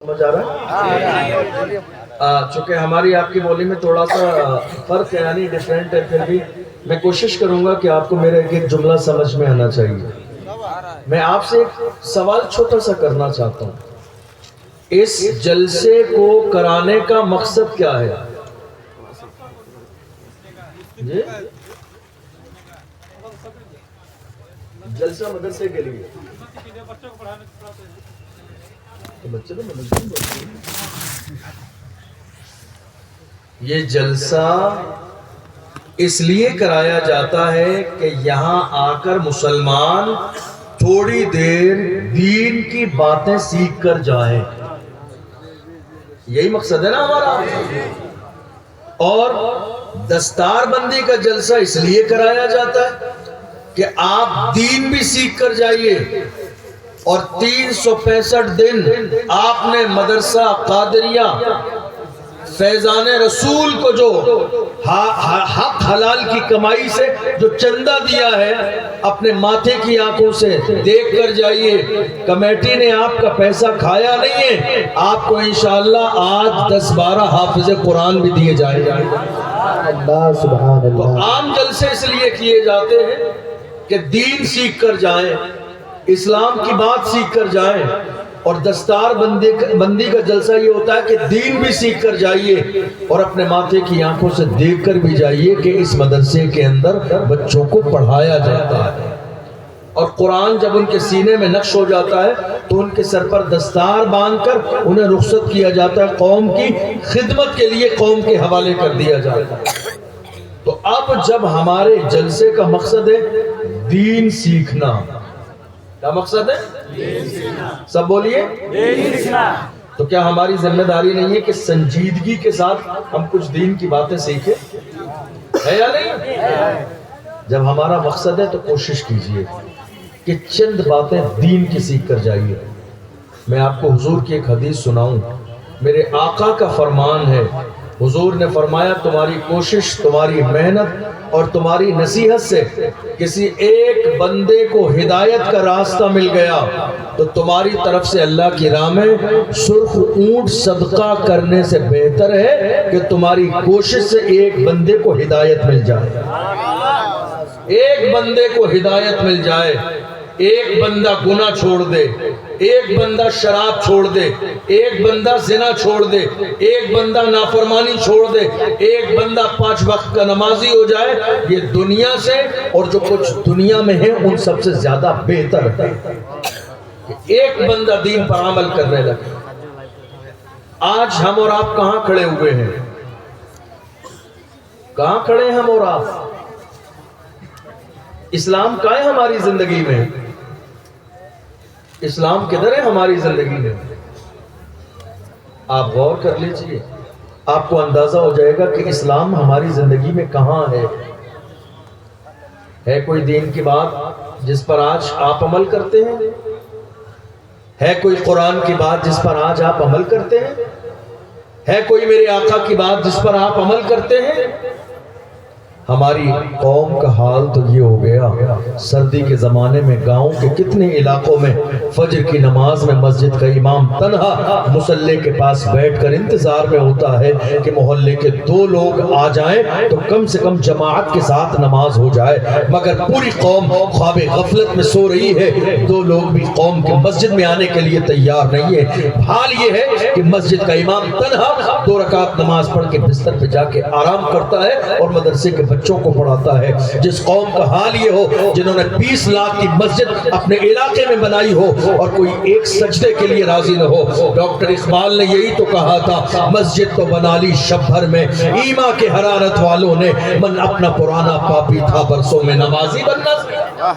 سمجھ آ رہا ہے؟ چونکہ ہماری آپ کی بولی میں تھوڑا سا فرق ہے، یعنی ڈیفرنٹ ہے، پھر بھی میں کوشش کروں گا کہ آپ کو میرا ایک ایک جملہ سمجھ میں آنا چاہیے۔ میں آپ سے ایک سوال چھوٹا سا کرنا چاہتا ہوں، اس جلسے کو کرانے کا مقصد کیا ہے؟ جی جلسہ مدرسے کے لیے، بچے تو مدرسے میں پڑھتے ہیں۔ یہ جلسہ اس لیے کرایا جاتا ہے کہ یہاں آ کر مسلمان تھوڑی دیر دین کی باتیں سیکھ کر جائیں، یہی مقصد ہے نا ہمارا۔ اور دستار بندی کا جلسہ اس لیے کرایا جاتا ہے کہ آپ دین بھی سیکھ کر جائیے، اور 365 دن آپ نے مدرسہ قادریہ فیضان رسول کو جو حق حلال کی کمائی سے جو چندہ دیا ہے، اپنے ماتھے کی آنکھوں سے دیکھ کر جائیے۔ کمیٹی نے آپ کا پیسہ کھایا نہیں ہے، آپ کو انشاءاللہ آج 10-12 حافظ قرآن بھی دیے جائیں گے۔ اللہ سبحان تو اللہ۔ عام جلسے اس لیے کیے جاتے ہیں کہ دین سیکھ کر جائیں، اسلام کی بات سیکھ کر جائیں، اور دستار بندی کا جلسہ یہ ہوتا ہے کہ دین بھی سیکھ کر جائیے اور اپنے ماتھے کی آنکھوں سے دیکھ کر بھی جائیے کہ اس مدرسے کے اندر بچوں کو پڑھایا جاتا ہے، اور قرآن جب ان کے سینے میں نقش ہو جاتا ہے تو ان کے سر پر دستار باندھ کر انہیں رخصت کیا جاتا ہے، قوم کی خدمت کے لیے قوم کے حوالے کر دیا جاتا ہے۔ تو اب جب ہمارے جلسے کا مقصد ہے دین سیکھنا، کیا مقصد ہے؟ سب بولیے، تو کیا ہماری ذمہ داری نہیں ہے کہ سنجیدگی کے ساتھ ہم کچھ دین کی باتیں سیکھیں؟ ہے یا نہیں؟ جب ہمارا مقصد ہے تو کوشش کیجئے کہ چند باتیں دین کی سیکھ کر جائیے۔ میں آپ کو حضور کی ایک حدیث سناؤں، میرے آقا کا فرمان ہے، حضور نے فرمایا تمہاری کوشش، تمہاری محنت اور تمہاری نصیحت سے کسی ایک بندے کو ہدایت کا راستہ مل گیا تو تمہاری طرف سے اللہ کی راہ میں سرخ اونٹ صدقہ کرنے سے بہتر ہے کہ تمہاری کوشش سے ایک بندے کو ہدایت مل جائے۔ ایک بندے کو ہدایت مل جائے، ایک بندہ گناہ چھوڑ دے، ایک بندہ شراب چھوڑ دے، ایک بندہ زنا چھوڑ دے، ایک بندہ نافرمانی چھوڑ دے، ایک بندہ 5 وقت کا نمازی ہو جائے، یہ دنیا سے اور جو کچھ دنیا میں ہے ان سب سے زیادہ بہتر ہے کہ ایک بندہ دین پر عمل کرنے لگے۔ آج ہم اور آپ کہاں کھڑے ہوئے ہیں؟ کہاں کھڑے ہیں ہم اور آپ؟ اسلام کا ہے ہماری زندگی میں؟ اسلام کدھر ہے ہماری زندگی میں؟ آپ غور کر لیجئے، آپ کو اندازہ ہو جائے گا کہ اسلام ہماری زندگی میں کہاں ہے۔ ہے کوئی دین کی بات جس پر آج آپ عمل کرتے ہیں؟ ہے کوئی قرآن کی بات جس پر آج آپ عمل کرتے ہیں؟ ہے کوئی میرے آقا کی بات جس پر آپ عمل کرتے ہیں؟ ہماری قوم کا حال تو یہ ہو گیا، سردی کے زمانے میں گاؤں کے کتنے علاقوں میں فجر کی نماز میں مسجد کا امام تنہا مصلی کے پاس بیٹھ کر انتظار میں ہوتا ہے کہ محلے کے 2 لوگ آ جائیں تو کم سے کم جماعت کے ساتھ نماز ہو جائے، مگر پوری قوم خواب غفلت میں سو رہی ہے، 2 لوگ بھی قوم کے مسجد میں آنے کے لیے تیار نہیں ہے۔ حال یہ ہے کہ مسجد کا امام تنہا 2 رکعت نماز پڑھ کے بستر پہ جا کے آرام کرتا ہے اور مدرسے کے بچوں کو پڑھاتا ہے۔ جس قوم کا حال یہ ہو جنہوں نے 20 لاکھ کی مسجد اپنے علاقے میں بنائی ہو اور کوئی ایک سجدے کے لیے راضی نہ ہو۔ ڈاکٹر اقبال نے یہی تو کہا تھا، مسجد تو بنا لی شب بھر میں، ایما کے حرارت والوں نے، من اپنا پرانا پاپی تھا برسوں میں نمازی بننا سکھا۔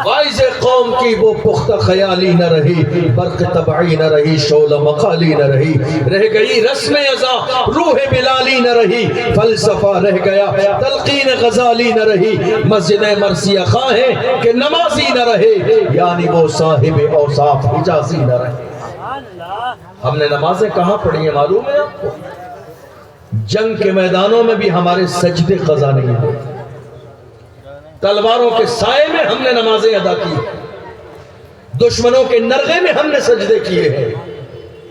وائز قوم کی وہ پختہ خیالی نہ رہی، برق طبعی نہ رہی، شعلہ مقالی نہ رہی، رہ گئی رسم ازاں روح بلالی نہ رہی، فلسفہ رہ گیا تلقین غزالی نہ رہی، مسجد مرثیہ خواہیں کہ نمازی نہ رہے، یعنی وہ صاحب اوصاف حجازی نہ رہے۔ ہم نے نمازیں کہاں پڑھی ہیں معلوم ہے آپ کو؟ جنگ کے میدانوں میں بھی ہمارے سجدے قضا نہیں ہوئے، تلواروں کے سائے میں ہم نے نمازیں ادا کی، دشمنوں کے نرغے میں ہم نے سجدے کیے ہیں،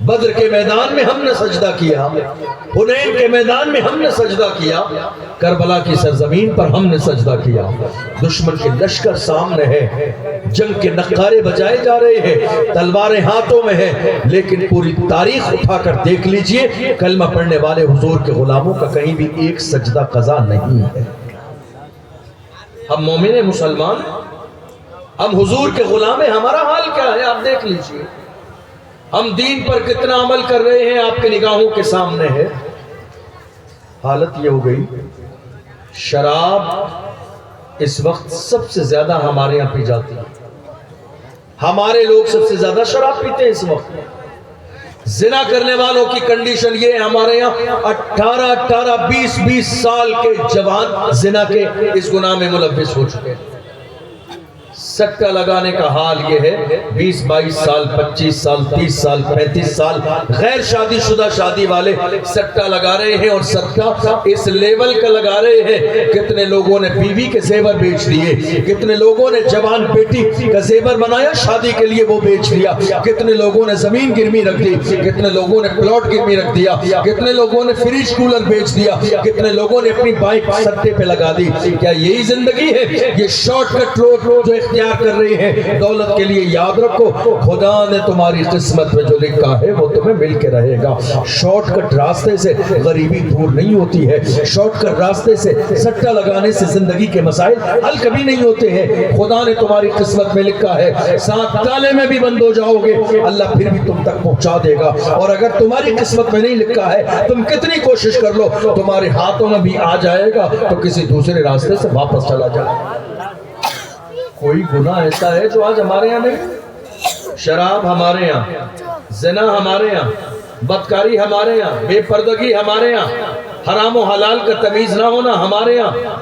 بدر کے میدان میں ہم نے سجدہ کیا، حنین کے میدان میں ہم نے سجدہ کیا، کربلا کی سرزمین پر ہم نے سجدہ کیا۔ دشمن کے لشکر سامنے ہے، جنگ کے نقارے بجائے جا رہے ہیں، تلواریں ہاتھوں میں ہیں، لیکن پوری تاریخ اٹھا کر دیکھ لیجئے، کلمہ پڑھنے والے حضور کے غلاموں کا کہیں بھی ایک سجدہ قضا نہیں ہے۔ ہم مومن مسلمان، ہم حضور کے غلام ہیں، ہمارا حال کیا ہے آپ دیکھ لیجئے۔ ہم دین پر کتنا عمل کر رہے ہیں آپ کے نگاہوں کے سامنے ہے۔ حالت یہ ہو گئی، شراب اس وقت سب سے زیادہ ہمارے یہاں پی جاتی ہے، ہمارے لوگ سب سے زیادہ شراب پیتے ہیں اس وقت۔ زنا کرنے والوں کی کنڈیشن یہ ہے، ہمارے یہاں 18 20 سال کے جوان زنا کے اس گناہ میں ملوث ہو چکے ہیں۔ سٹہ لگانے کا حال یہ ہے، 20 22 سال 25 سال 30 سال 35 سال غیر شادی شدہ شادی والے سٹہ لگا رہے ہیں، اور سٹہ اس لیول کا لگا رہے ہیں، کتنے لوگوں نے بیوی کے زیور بیچ دیے، کتنے لوگوں نے جوان بیٹی کا زیور بنایا شادی کے لیے وہ بیچ دیا، کتنے لوگوں نے زمین گرمی رکھ دی، کتنے لوگوں نے پلاٹ گرمی رکھ دیا، کتنے لوگوں نے فریج کولر بیچ دیا، کتنے لوگوں نے اپنی بائک سٹے پہ لگا دی۔ کیا یہی زندگی ہے؟ یہ شارٹ کٹ روڈ جو اختیار کر رہے ہیں دولت کے لیے؟ یاد رکھو، خدا نے تمہاری قسمت میں جو لکھا ہے وہ تمہیں مل کے رہے گا۔ شارٹ کٹ راستے سے غریبی دور نہیں ہوتی ہے، شارٹ کٹ راستے سے سٹہ لگانے سے زندگی کے مسائل حل کبھی نہیں ہوتے ہیں۔ خدا نے تمہاری قسمت میں لکھا ہے، 7 تالے میں بھی بند ہو جاؤ گے، اللہ پھر بھی تم تک پہنچا دے گا، اور اگر تمہاری قسمت میں نہیں لکھا ہے تم کتنی کوشش کر لو تمہارے ہاتھوں میں بھی آ جائے گا تو کسی دوسرے راستے سے واپس چلا جائے۔ کوئی گناہ ایسا ہے جو آج ہمارے یہاں نہیں؟ شراب ہمارے یہاں، زنا ہمارے یہاں، بدکاری ہمارے یہاں، بے پردگی ہمارے یہاں، حرام و حلال کا تمیز نہ ہونا ہمارے یہاں۔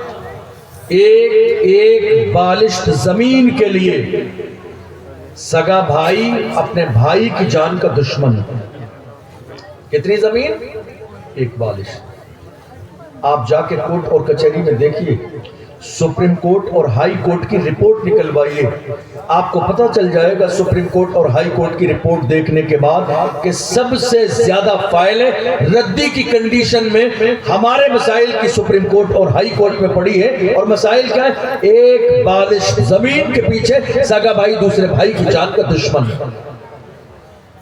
ایک بالشت زمین کے لیے سگا بھائی اپنے بھائی کی جان کا دشمن۔ کتنی زمین؟ ایک بالشت۔ آپ جا کے کورٹ اور کچہری میں دیکھیے، سپریم کورٹ اور ہائی کورٹ کی رپورٹ نکلوائیے، آپ کو پتہ چل جائے گا سپریم کورٹ اور ہائی کورٹ کی رپورٹ دیکھنے کے بعد کہ سب سے زیادہ فائلیں ردی کی کنڈیشن میں ہمارے مسائل کی سپریم کورٹ اور ہائی کورٹ میں پڑی ہے۔ اور مسائل کیا ہے؟ ایک بالش زمین کے پیچھے سگا بھائی دوسرے بھائی کی جان کا دشمن۔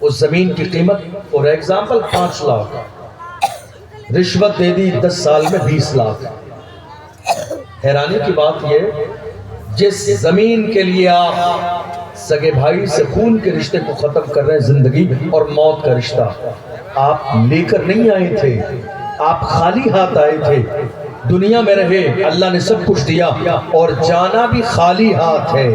اس زمین کی قیمت فور ایگزامپل 5 لاکھ، رشوت دے دی 10 سال میں 20 لاکھ۔ حیرانی کی بات یہ، جس زمین کے لیے آپ سگے بھائی سے خون کے رشتے کو ختم کر رہے ہیں، زندگی اور موت کا رشتہ، آپ لے کر نہیں آئے تھے، آپ خالی ہاتھ آئے تھے، دنیا میں رہے، اللہ نے سب کچھ دیا، اور جانا بھی خالی ہاتھ ہے،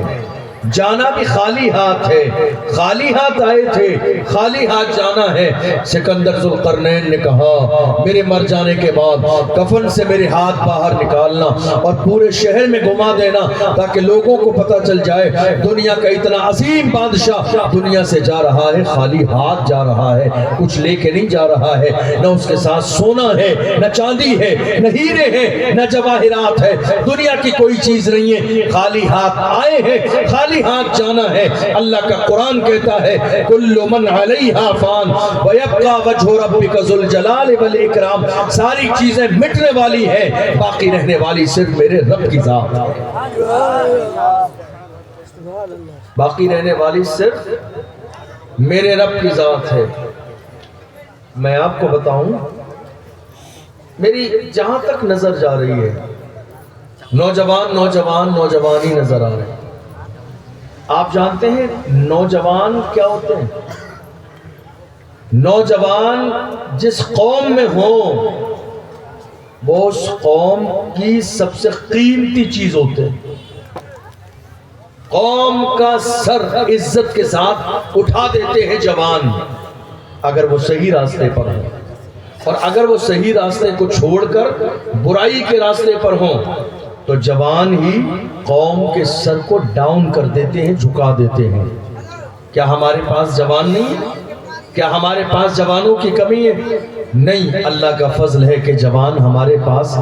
جانا بھی خالی ہاتھ ہے، خالی ہاتھ آئے تھے، خالی ہاتھ جانا ہے۔ سکندر ذوالقرنین نے کہا میرے مر جانے کے بعد کفن سے میرے ہاتھ باہر نکالنا اور پورے شہر میں گھما دینا تاکہ لوگوں کو پتہ چل جائے دنیا کا اتنا عظیم بادشاہ دنیا سے جا رہا ہے، خالی ہاتھ جا رہا ہے، کچھ لے کے نہیں جا رہا ہے، نہ اس کے ساتھ سونا ہے، نہ چاندی ہے، نہ ہیرے ہیں، نہ جواہرات ہے، دنیا کی کوئی چیز نہیں ہے، خالی ہاتھ آئے ہیں، خالی ہاتھ جانا ہے۔ اللہ کا قرآن کہتا ہے کل من علیہا فان ویبقى وجہ ربک ذو الجلال والاکرام، ساری چیزیں مٹنے والی ہیں، باقی رہنے والی صرف میرے رب کی ذات ہے، باقی رہنے والی صرف میرے رب کی ذات ہے۔ میں آپ کو بتاؤں، میری جہاں تک نظر جا رہی ہے نوجوان ہی نظر آ رہے ہیں۔ آپ جانتے ہیں نوجوان کیا ہوتے ہیں؟ نوجوان جس قوم میں ہوں وہ اس قوم کی سب سے قیمتی چیز ہوتے ہیں، قوم کا سر عزت کے ساتھ اٹھا دیتے ہیں جوان، اگر وہ صحیح راستے پر ہوں، اور اگر وہ صحیح راستے کو چھوڑ کر برائی کے راستے پر ہوں تو جوان ہی قوم کے سر کو ڈاؤن کر دیتے ہیں، جھکا دیتے ہیں۔ کیا ہمارے پاس جوان نہیں ہے؟ کیا ہمارے پاس جوانوں کی کمی ہے؟ نہیں، اللہ کا فضل ہے کہ جوان ہمارے پاس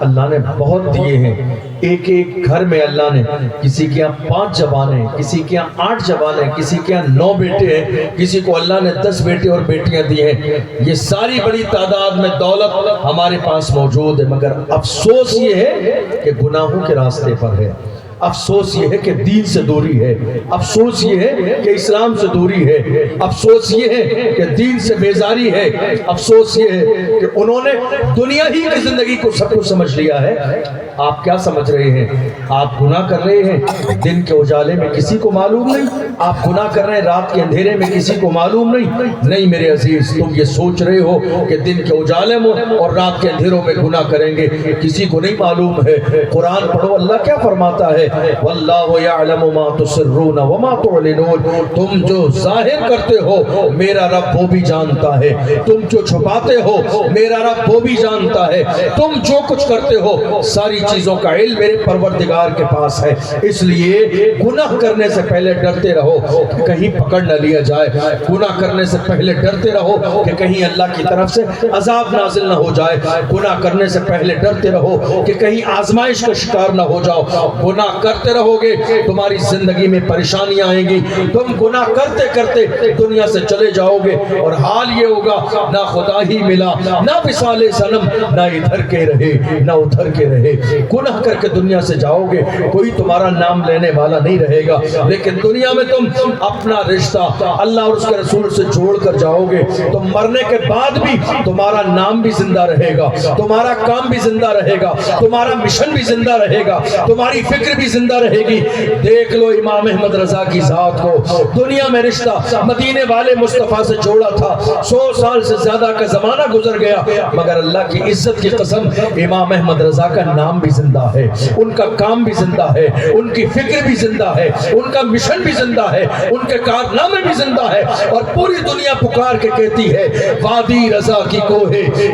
اللہ نے بہت دیے ہیں۔ ایک ایک گھر میں اللہ نے کسی کے یہاں 5 جوان ہیں، کسی کے یہاں 8 جوان ہیں، کسی کے یہاں 9 بیٹے ہیں، کسی کو اللہ نے 10 بیٹے اور بیٹیاں دی ہیں۔ یہ ساری بڑی تعداد میں دولت ہمارے پاس موجود ہے، مگر افسوس یہ ہے کہ گناہوں کے راستے پر ہے، افسوس یہ ہے کہ دین سے دوری ہے، افسوس یہ ہے کہ اسلام سے دوری ہے، افسوس یہ ہے کہ دین سے بیزاری ہے، افسوس یہ ہے کہ انہوں نے دنیا ہی کی زندگی کو سب کچھ سمجھ لیا ہے۔ آپ کیا سمجھ رہے ہیں؟ آپ گناہ کر رہے ہیں، دن کے اجالے میں کسی کو معلوم نہیں، آپ گناہ کر رہے ہیں رات کے اندھیرے میں کسی کو معلوم نہیں۔ نہیں میرے عزیز، تم یہ سوچ رہے ہو کہ دن کے اجالے میں اور رات کے اندھیروں میں گناہ کریں گے، کسی کو نہیں معلوم ہے۔ قرآن پڑھو، اللہ کیا فرماتا ہے؟ واللہ یعلم ما تسرون وما تعلنون، تم جو ظاہر کرتے ہو میرا رب وہ بھی جانتا ہے، تم جو چھپاتے ہو میرا رب وہ بھی جانتا ہے، تم جو کچھ کرتے ہو ساری چیزوں کا علم میرے پروردگار کے پاس ہے۔ اس لیے گناہ کرنے سے پہلے ڈرتے رہو کہ کہیں پکڑ نہ لیا جائے، گناہ کرنے سے پہلے ڈرتے رہو کہ کہیں اللہ کی طرف سے عذاب نازل نہ ہو جائے، گناہ کرنے سے پہلے ڈرتے رہو کہ کہیں آزمائش کا شکار نہ ہو جاؤ۔ گناہ کرتے رہو گے تمہاری زندگی میں پریشانیاں آئیں گی، تم گناہ کرتے کرتے دنیا سے چلے جاؤ گے، اور حال یہ ہوگا نہ خدا ہی ملا، نہ وصال صنم، نہ ادھر کے رہے نہ ادھر کے رہے۔ گناہ کر کے دنیا سے جاؤ گے، کوئی تمہارا نام لینے والا نہیں رہے گا، لیکن دنیا میں تم اپنا رشتہ اللہ اور اس کے رسول سے جوڑ کر جاؤ گے، تو مرنے کے بعد بھی تمہارا نام بھی زندہ رہے گا، تمہارا کام بھی زندہ رہے گا، تمہارا مشن بھی زندہ رہے گا، تمہاری فکر بھی زندہ رہے گی۔ دیکھ لو امام احمد رضا کی ذات کو، دنیا میں رشتہ مدینے والے مصطفیٰ سے جوڑا تھا، 100 سال سے زیادہ کا زمانہ گزر گیا، مگر اللہ کی عزت کی قسم امام احمد رضا کا نام بھی زندہ ہے، ان کا کام بھی زندہ ہے، ان کی فکر بھی زندہ ہے، ان کا مشن بھی زندہ ہے، ان کے کارنامے بھی زندہ ہے، اور پوری دنیا پکار کے کہتی ہے وادی رضا کی کوہ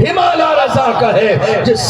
ہمالیہ رضا کا ہے، جس